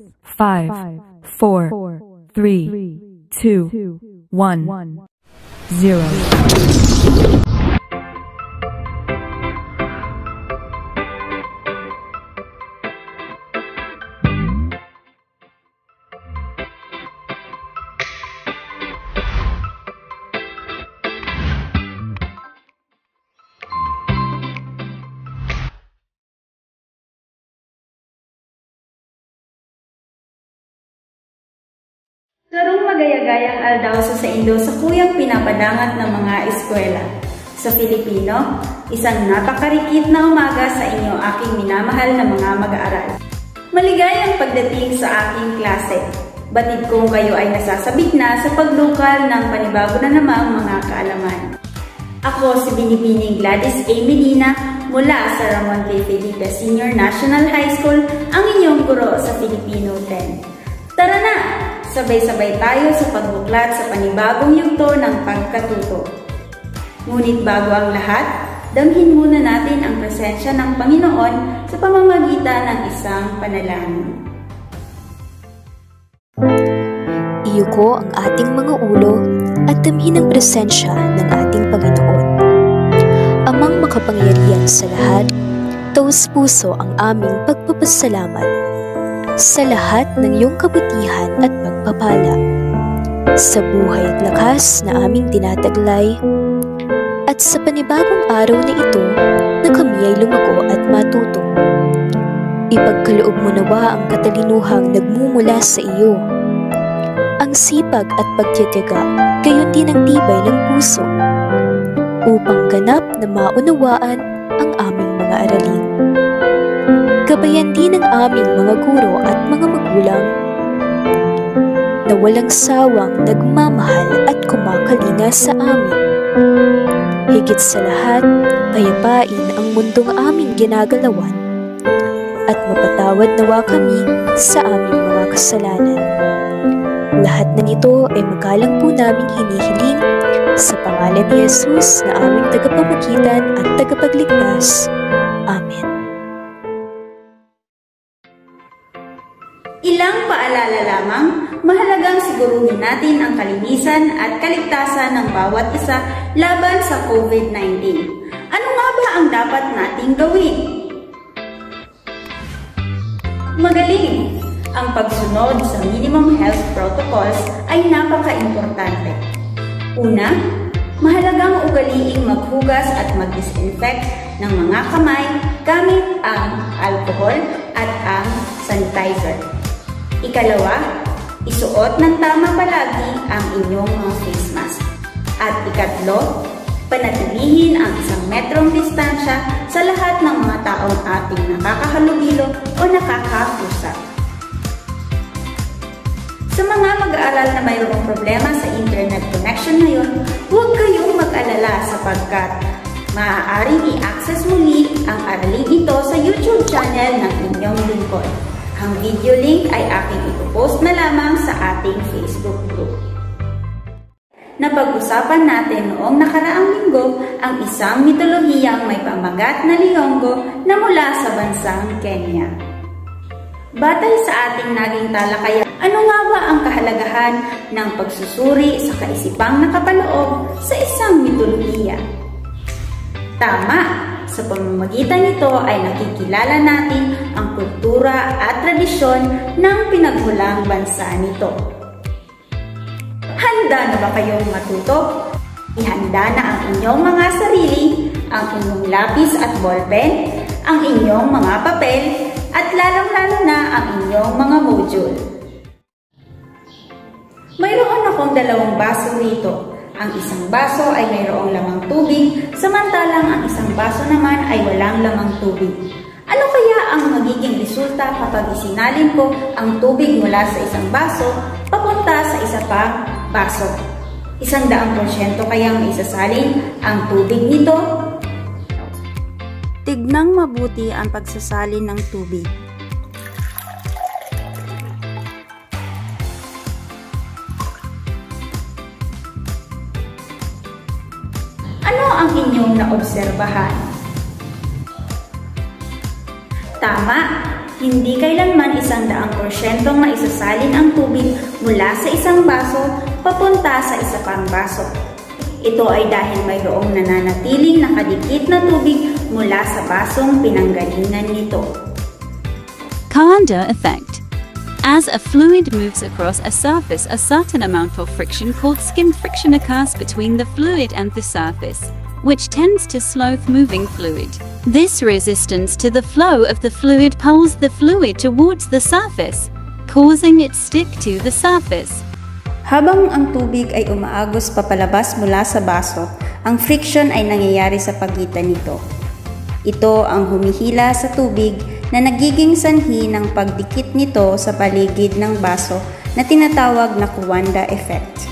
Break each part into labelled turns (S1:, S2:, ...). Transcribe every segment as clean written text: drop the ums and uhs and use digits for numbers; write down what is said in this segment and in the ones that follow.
S1: 5, 4, 3, 2, 1, 0.
S2: Turong magayagayang aldaw sa Indo sa kuyang pinapadangat ng mga eskwela. Sa Filipino, isang napakarikit na umaga sa inyo aking minamahal na mga mag-aaral. Maligayang pagdating sa aking klase. Batid kong kayo ay nasasabik na sa paglukal ng panibago na namang mga kaalaman. Ako si Binibining Gladys A. Medina mula sa Ramon K. Felipe Senior National High School, ang inyong guro sa Filipino 10. Tara na! Sabay-sabay tayo sa pagbuklat sa panibagong yugto ng pagkatuto. Ngunit bago ang lahat, damhin muna natin ang presensya ng Panginoon sa pamamagitan ng isang panalangin.
S3: Iyuko ang ating mga ulo at damhin ang presensya ng ating Panginoon. Amang makapangyarihan sa lahat, taus-puso ang aming pagpapasalamat sa lahat ng iyong kabutihan at pagpapala, sa buhay at lakas na aming tinataglay, at sa panibagong araw na ito na kami ay lumago at matuto. Ipagkaloob mo nawa ang katalinuhang nagmumula sa iyo, ang sipag at pagtitiyaga, gayon din ang tibay ng puso, upang ganap na maunawaan ang aming mga aralin. Gabayan din ng aming mga guro at mga magulang na walang sawang nagmamahal at kumakalina sa amin. Higit sa lahat, payapain ang mundong aming ginagalawan at mapatawad nawa kami sa aming mga kasalanan. Lahat ng ito ay magalang po naming hinihiling sa pangalan ni Jesus na aming tagapamagitan at tagapagligtas. Amen.
S2: Ilang paalala lamang, mahalagang siguruhin natin ang kalinisan at kaligtasan ng bawat isa laban sa COVID-19. Ano nga ba ang dapat nating gawin? Magaling! Ang pagsunod sa minimum health protocols ay napaka-importante. Una, mahalagang ugaliing maghugas at mag-disinfect ng mga kamay gamit ang alcohol at ang sanitizer. Ikalawa, isuot ng tama palagi ang inyong mga face mask. At ikatlo, panatilihin ang 1 metrong distansya sa lahat ng mga taong ating nakakahalubilo o nakakausap. Sa mga mag-aaral na mayroong problema sa internet connection ngayon, huwag kayong mag-alala sapagkat maaaring i-access muli ang araling ito sa YouTube channel ng inyong lingkod. Ang video link ay aking ipopost na lamang sa ating Facebook group. Napag-usapan natin noong nakaraang linggo ang isang mitolohiyang may pamagat na Liyonggo na mula sa bansang Kenya. Batay sa ating naging talakayan, ano nga ba ang kahalagahan ng pagsusuri sa kaisipang nakapaloob sa isang mitolohiya? Tama! Sa pamamagitan nito ay nakikilala natin ang kultura at tradisyon ng pinagmulang bansa nito. Handa na ba kayong matuto? Ihanda na ang inyong mga sarili, ang inyong lapis at ballpen, ang inyong mga papel, at lalong-lalo na ang inyong mga module. Mayroon akong 2 baso rito. Ang isang baso ay mayroong lamang tubig, samantalang ang isang baso naman ay walang lamang tubig. Ano kaya ang magiging resulta kapag isinalin ko ang tubig mula sa isang baso papunta sa isa pang baso? 100% kayang isasalin ang tubig nito? Tignang mabuti ang pagsasalin ng tubig. Ano ang inyong naobserbahan? Tama, Hindi kailanman 100% na isasalin ang tubig mula sa isang baso papunta sa isa pang baso. Ito ay dahil mayroong nananatiling nakadikit na tubig mula sa basong pinanggalingan nito.
S4: Coanda effect. As a fluid moves across a surface, a certain amount of friction called skin friction occurs between the fluid and the surface, which tends to slow moving fluid. This resistance to the flow of the fluid pulls the fluid towards the surface, causing it stick to the surface.
S2: Habang ang tubig ay umaagos papalabas mula sa baso, ang friction ay nangyayari sa pagitan nito. Ito ang humihila sa tubig na nagiging sanhi ng pagdikit nito sa paligid ng baso na tinatawag na Coanda effect.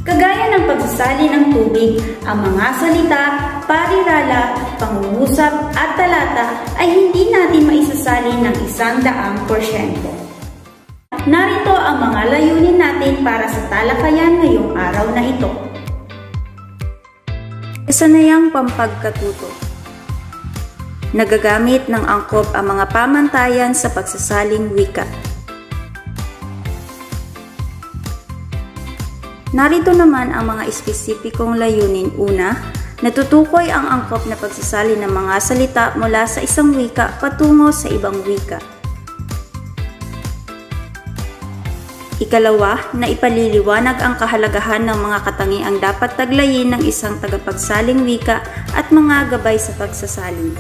S2: Kagaya ng pagsasali ng tubig, ang mga salita, parirala, pangungusap at talata ay hindi natin maisasali ng 100%. Narito ang mga layunin natin para sa talakayan ngayong araw na ito. Kasanayang pampagkatuto. Nagagamit ng angkop ang mga pamantayan sa pagsasaling wika. Narito naman ang mga espesipikong layunin. Una, natutukoy ang angkop na pagsasali ng mga salita mula sa isang wika patungo sa ibang wika. Ikalawa, na ipaliliwanag ang kahalagahan ng mga katangiang dapat taglayin ng isang tagapagsaling wika at mga gabay sa pagsasalin.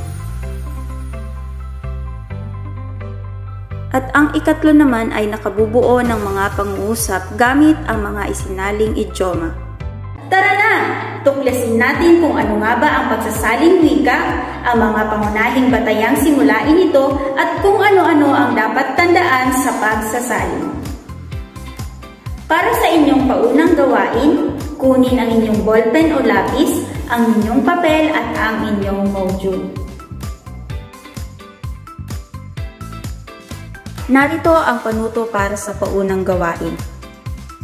S2: At ang ikatlo naman ay nakabubuo ng mga pang-uusap gamit ang mga isinaling idioma. Tara na! Tuklasin natin kung ano nga ba ang pagsasaling wika, ang mga pangunahing batayang simulain ito, at kung ano-ano ang dapat tandaan sa pagsasalin. Para sa inyong paunang gawain, kunin ang inyong ballpen o lapis, ang inyong papel at ang inyong module. Narito ang panuto para sa paunang gawain.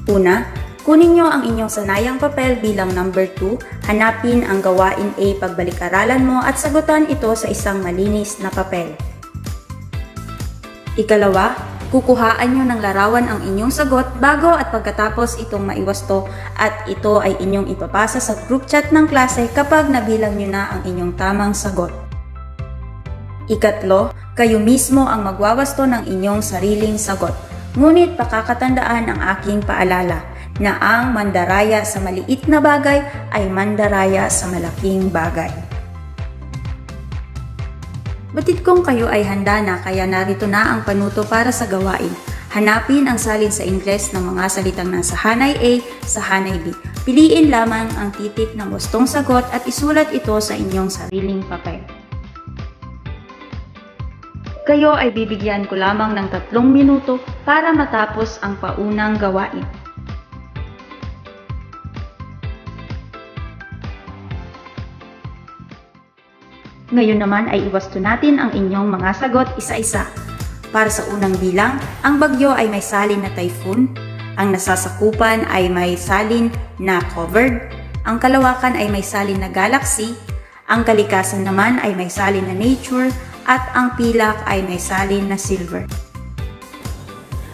S2: Una, kunin nyo ang inyong sanayang papel bilang number 2, hanapin ang gawain A pagbalik-aralan mo at sagutan ito sa isang malinis na papel. Ikalawa, kukuhaan nyo ng larawan ang inyong sagot bago at pagkatapos itong maiwasto at ito ay inyong ipapasa sa group chat ng klase kapag nabilang nyo na ang inyong tamang sagot. Ikatlo, kayo mismo ang magwawasto ng inyong sariling sagot. Ngunit pakakatandaan ang aking paalala na ang mandaraya sa maliit na bagay ay mandaraya sa malaking bagay. Batid kong kayo ay handa na kaya narito na ang panuto para sa gawain. Hanapin ang salin sa Ingles ng mga salitang nasa hanay A sa hanay B. Piliin lamang ang titik ng gustong sagot at isulat ito sa inyong sariling papel. Kayo ay bibigyan ko lamang ng 3 minuto para matapos ang paunang gawain. Ngayon naman ay iwasto natin ang inyong mga sagot isa-isa. Para sa unang bilang, ang bagyo ay may salin na typhoon, ang nasasakupan ay may salin na covered, ang kalawakan ay may salin na galaxy, ang kalikasan naman ay may salin na nature, at ang pilak ay may salin na silver.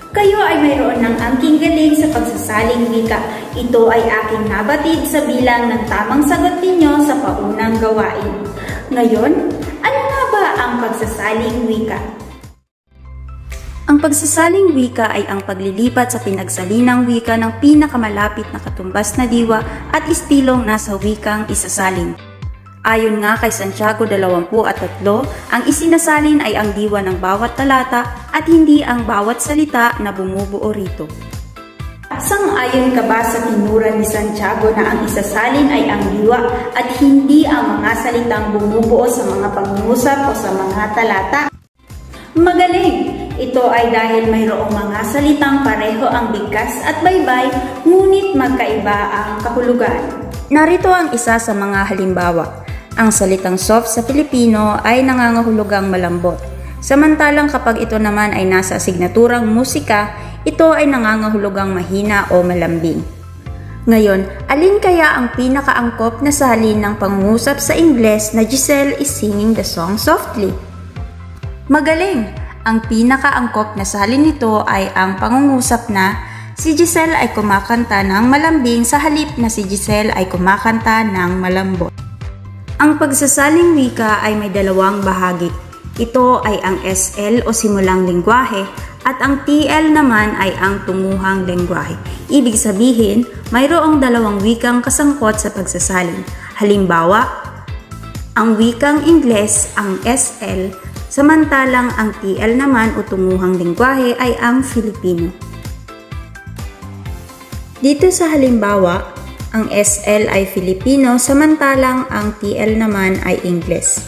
S2: Kayo ay mayroon ng angking galing sa pagsasaling wika. Ito ay aking nabatid sa bilang ng tamang sagot ninyo sa paunang gawain. Ngayon, ano nga ba ang pagsasaling wika? Ang pagsasaling wika ay ang paglilipat sa pinagsalinang wika ng pinakamalapit na katumbas na diwa at istilong nasa wikang isasalin. Ayon nga kay Santiago 23, ang isinasalin ay ang diwa ng bawat talata at hindi ang bawat salita na bumubuo rito. Sang-ayon ka ba sa tinura ni Santiago na ang isasalin ay ang diwa at hindi ang mga salitang bumubuo sa mga pangungusap o sa mga talata? Magaling! Ito ay dahil mayroong mga salitang pareho ang bigkas at baybay, ngunit magkaiba ang kahulugan. Narito ang isa sa mga halimbawa. Ang salitang soft sa Filipino ay nangangahulugang malambot. Samantalang kapag ito naman ay nasa asignaturang musika, ito ay nangangahulugang mahina o malambing. Ngayon, alin kaya ang pinakaangkop na salin ng pangungusap sa Ingles na Giselle is singing the song softly? Magaling! Ang pinakaangkop na salin nito ay ang pangungusap na si Giselle ay kumakanta ng malambing sa halip na si Giselle ay kumakanta ng malambot. Ang pagsasaling wika ay may dalawang bahagi. Ito ay ang SL o simulang lengguwahe at ang TL naman ay ang tunguhang lengguwahe. Ibig sabihin, mayroong dalawang wikang kasangkot sa pagsasalin. Halimbawa, ang wikang Ingles ang SL, samantalang ang TL naman o tunguhang lengguwahe ay ang Filipino. Dito sa halimbawa, ang SL ay Filipino samantalang ang TL naman ay Ingles.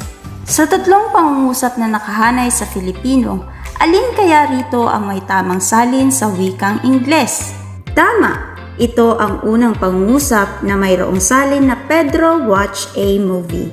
S2: Sa tatlong pangungusap na nakahanay sa Filipino, alin kaya rito ang may tamang salin sa wikang Ingles? Tama! Ito ang unang pangungusap na mayroong salin na Pedro watched a movie.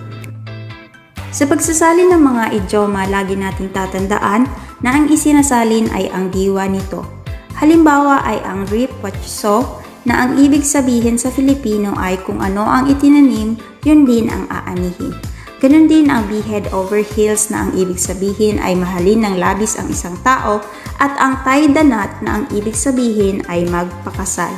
S2: Sa pagsasalin ng mga idioma, lagi nating tatandaan na ang isinasalin ay ang diwa nito. Halimbawa ay ang reap what you sow, na ang ibig sabihin sa Filipino ay kung ano ang itinanim, yun din ang aanihin. Ganon din ang be head over heels na ang ibig sabihin ay mahalin ng labis ang isang tao at ang tie the knot na ang ibig sabihin ay magpakasal.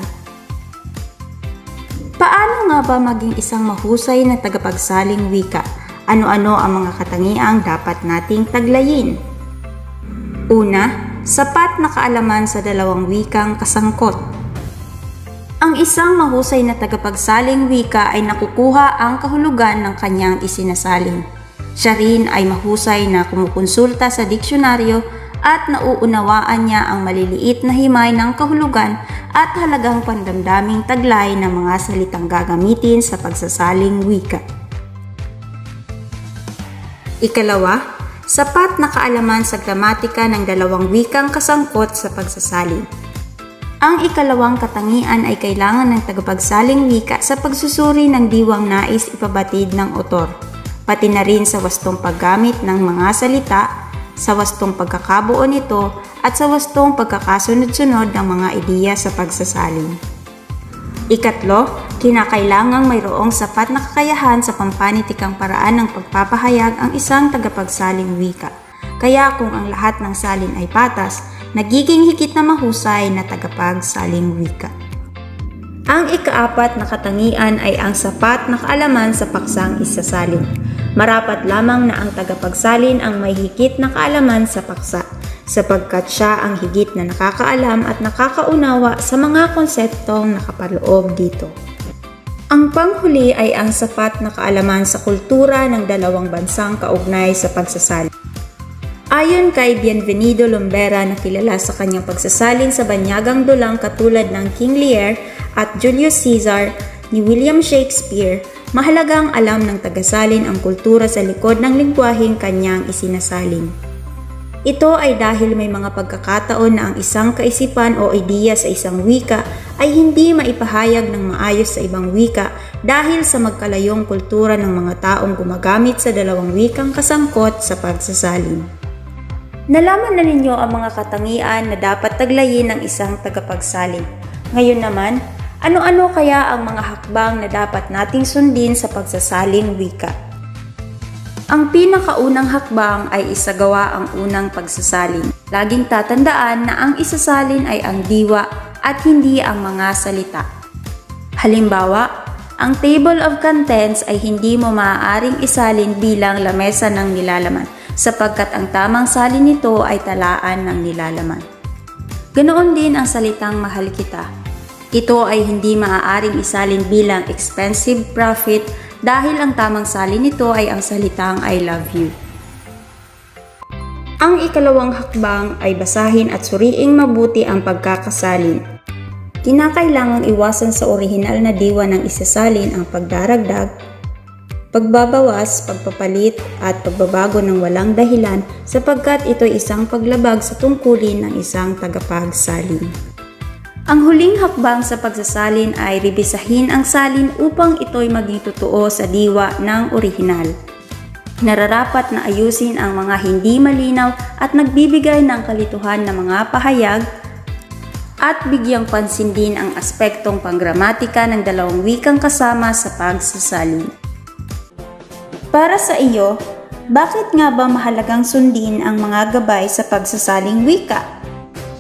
S2: Paano nga ba maging isang mahusay na tagapagsaling wika? Ano-ano ang mga katangiang dapat nating taglayin? Una, sapat na kaalaman sa dalawang wikang kasangkot. Ang isang mahusay na tagapagsaling wika ay nakukuha ang kahulugan ng kanyang isinasalin. Siya rin ay mahusay na kumukonsulta sa diksyonaryo at nauunawaan niya ang maliliit na himay ng kahulugan at halagang pandamdaming taglay ng mga salitang gagamitin sa pagsasaling wika. Ikalawa, sapat na kaalaman sa gramatika ng dalawang wikang kasangkot sa pagsasalin. Ang ikalawang katangian ay kailangan ng tagapagsaling wika sa pagsusuri ng diwang nais ipabatid ng otor, pati na rin sa wastong paggamit ng mga salita, sa wastong pagkakabuo nito, at sa wastong pagkakasunod-sunod ng mga ideya sa pagsasalin. Ikatlo, kinakailangang mayroong sapat na kakayahan sa pampanitikang paraan ng pagpapahayag ang isang tagapagsaling wika. Kaya kung ang lahat ng salin ay patas, nagiging higit na mahusay na tagapagsaling wika. Ang ikaapat na katangian ay ang sapat na kaalaman sa paksang isasalin. Marapat lamang na ang tagapagsalin ang may higit na kaalaman sa paksa, sapagkat siya ang higit na nakakaalam at nakakaunawa sa mga konseptong nakapaloob dito. Ang panghuli ay ang sapat na kaalaman sa kultura ng dalawang bansang kaugnay sa pagsasalin. Ayon kay Bienvenido Lombera na kilala sa kanyang pagsasalin sa banyagang dulang katulad ng King Lear at Julius Caesar ni William Shakespeare, mahalagang alam ng tagasalin ang kultura sa likod ng lengguwaheng kanyang isinasalin. Ito ay dahil may mga pagkakataon na ang isang kaisipan o ideya sa isang wika ay hindi maipahayag ng maayos sa ibang wika dahil sa magkalayong kultura ng mga taong gumagamit sa dalawang wikang kasangkot sa pagsasalin. Nalaman na ninyo ang mga katangian na dapat taglayin ng isang tagapagsalin. Ngayon naman, ano-ano kaya ang mga hakbang na dapat nating sundin sa pagsasaling wika? Ang pinakaunang hakbang ay isagawa ang unang pagsasalin. Laging tatandaan na ang isasalin ay ang diwa at hindi ang mga salita. Halimbawa, ang table of contents ay hindi mo maaaring isalin bilang lamesa ng nilalaman sapagkat ang tamang salin nito ay talaan ng nilalaman. Ganoon din ang salitang mahal kita. Ito ay hindi maaaring isalin bilang expensive profit dahil ang tamang salin nito ay ang salitang I love you. Ang ikalawang hakbang ay basahin at suriing mabuti ang pagkakasalin. Kinakailangang iwasan sa orihinal na diwa ng isasalin ang pagdaragdag, pagbabawas, pagpapalit at pagbabago ng walang dahilan sapagkat ito'y isang paglabag sa tungkulin ng isang tagapagsalin. Ang huling hakbang sa pagsasalin ay rebisahin ang salin upang ito'y maging totoo sa diwa ng orihinal. Nararapat na ayusin ang mga hindi malinaw at nagbibigay ng kalituhan na mga pahayag at bigyang pansin din ang aspektong panggramatika ng dalawang wikang kasama sa pagsasalin. Para sa iyo, Bakit nga ba mahalagang sundin ang mga gabay sa pagsasaling wika?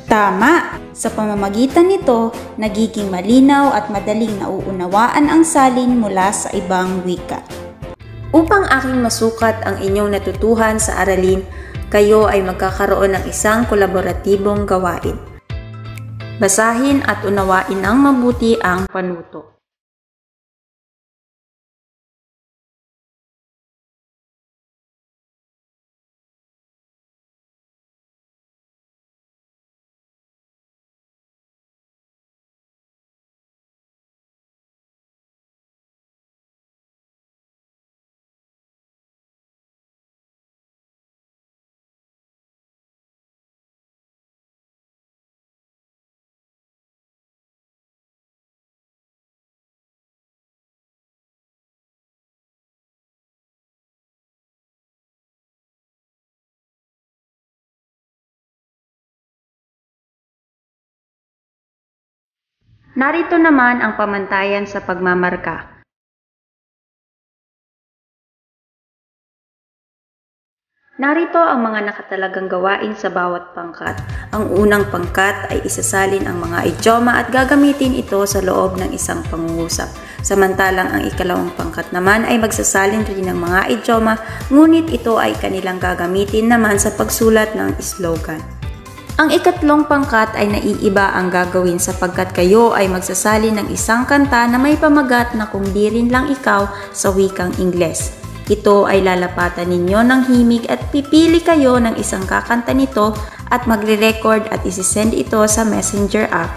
S2: Tama! Sa pamamagitan nito, nagiging malinaw at madaling nauunawaan ang salin mula sa ibang wika. Upang aking masukat ang inyong natutuhan sa aralin, kayo ay magkakaroon ng isang kolaboratibong gawain. Basahin at unawain ng mabuti ang panuto. Narito naman ang pamantayan sa pagmamarka. Narito ang mga nakatalagang gawain sa bawat pangkat. Ang unang pangkat ay isasalin ang mga idioma at gagamitin ito sa loob ng isang pangungusap. Samantalang ang ikalawang pangkat naman ay magsasalin rin ng mga idioma, ngunit ito ay kanilang gagamitin naman sa pagsulat ng slogan. Ang ikatlong pangkat ay naiiba ang gagawin sapagkat kayo ay magsasalin ng isang kanta na may pamagat na kung di rin lang ikaw sa wikang Ingles. Ito ay lalapatan ninyo ng himig at pipili kayo ng isang kakanta nito at magre-record at isisend ito sa Messenger app.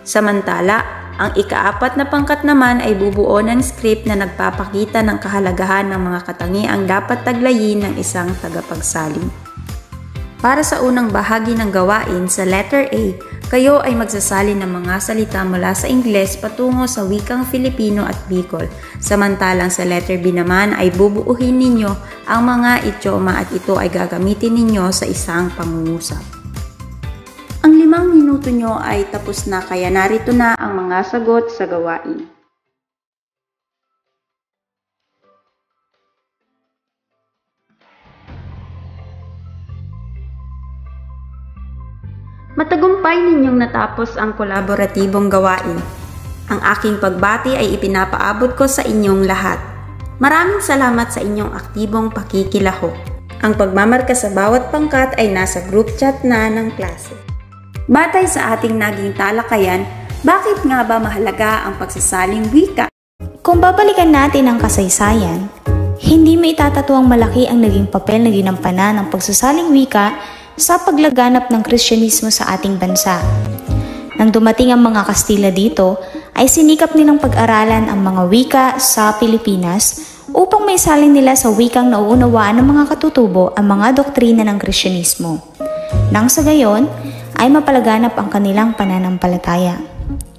S2: Samantala, ang ikaapat na pangkat naman ay bubuo ng script na nagpapakita ng kahalagahan ng mga katangiang dapat taglayin ng isang tagapagsalin. Para sa unang bahagi ng gawain sa letter A, kayo ay magsasalin ng mga salita mula sa Ingles patungo sa wikang Filipino at Bicol. Samantalang sa letter B naman ay bubuuhin ninyo ang mga idioma at ito ay gagamitin ninyo sa isang pangungusap. Ang 5 minuto nyo ay tapos na kaya narito na ang mga sagot sa gawain. Matagumpay ninyong natapos ang kolaboratibong gawain. Ang aking pagbati ay ipinapaabot ko sa inyong lahat. Maraming salamat sa inyong aktibong pakikilahok. Ang pagmamarka sa bawat pangkat ay nasa group chat na ng klase. Batay sa ating naging talakayan, bakit nga ba mahalaga ang pagsasaling wika?
S5: Kung babalikan natin ang kasaysayan, hindi may itatatuang malaki ang naging papel na ginampanan ng pagsasaling wika sa paglaganap ng Kristyanismo sa ating bansa. Nang dumating ang mga Kastila dito, ay sinikap nilang pag-aralan ang mga wika sa Pilipinas upang may salin nila sa wikang nauunawaan ng mga katutubo ang mga doktrina ng Kristyanismo. Nang sa gayon, ay mapalaganap ang kanilang pananampalataya.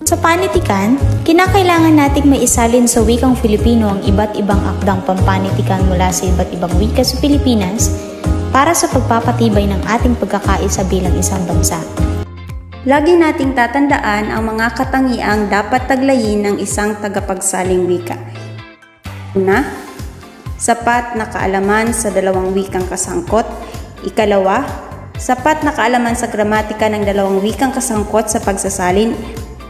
S5: Sa panitikan, kinakailangan nating may isalin sa wikang Filipino ang iba't ibang akdang pampanitikan mula sa iba't ibang wika sa Pilipinas para sa pagpapatibay ng ating pagkakaisa bilang isang bansa.
S2: Lagi nating tatandaan ang mga katangiang dapat taglayin ng isang tagapagsaling wika. Una, sapat na kaalaman sa dalawang wikang kasangkot. Ikalawa, sapat na kaalaman sa gramatika ng dalawang wikang kasangkot sa pagsasalin.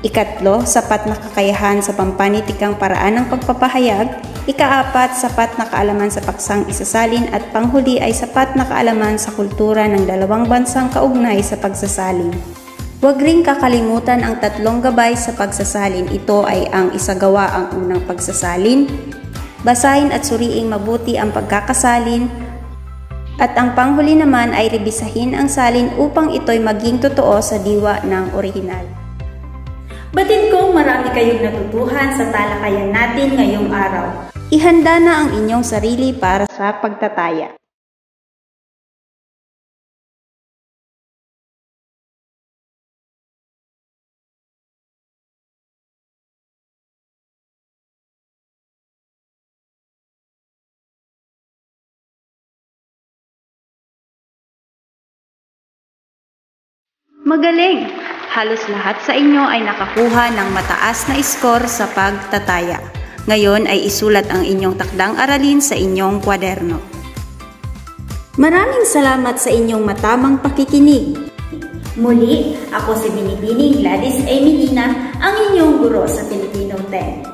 S2: Ikatlo, sapat na kakayahan sa pampanitikang paraan ng pagpapahayag. Ikaapat, sapat na kaalaman sa paksang isasalin at panghuli ay sapat na kaalaman sa kultura ng dalawang bansang kaugnay sa pagsasalin. Huwag ring kakalimutan ang 3 gabay sa pagsasalin. Ito ay ang isagawa ang unang pagsasalin, basahin at suriing mabuti ang pagkakasalin, at ang panghuli naman ay rebisahin ang salin upang ito'y maging totoo sa diwa ng orihinal. Batid kong marami kayong natutuhan sa talakayan natin ngayong araw. Ihanda na ang inyong sarili para sa pagtataya. Magaling! Halos lahat sa inyo ay nakakuha ng mataas na score sa pagtataya. Ngayon ay isulat ang inyong takdang aralin sa inyong kwaderno. Maraming salamat sa inyong matamang pakikinig. Muli, ako si Binibining Gladys A. Medina, ang inyong guro sa Filipino 10.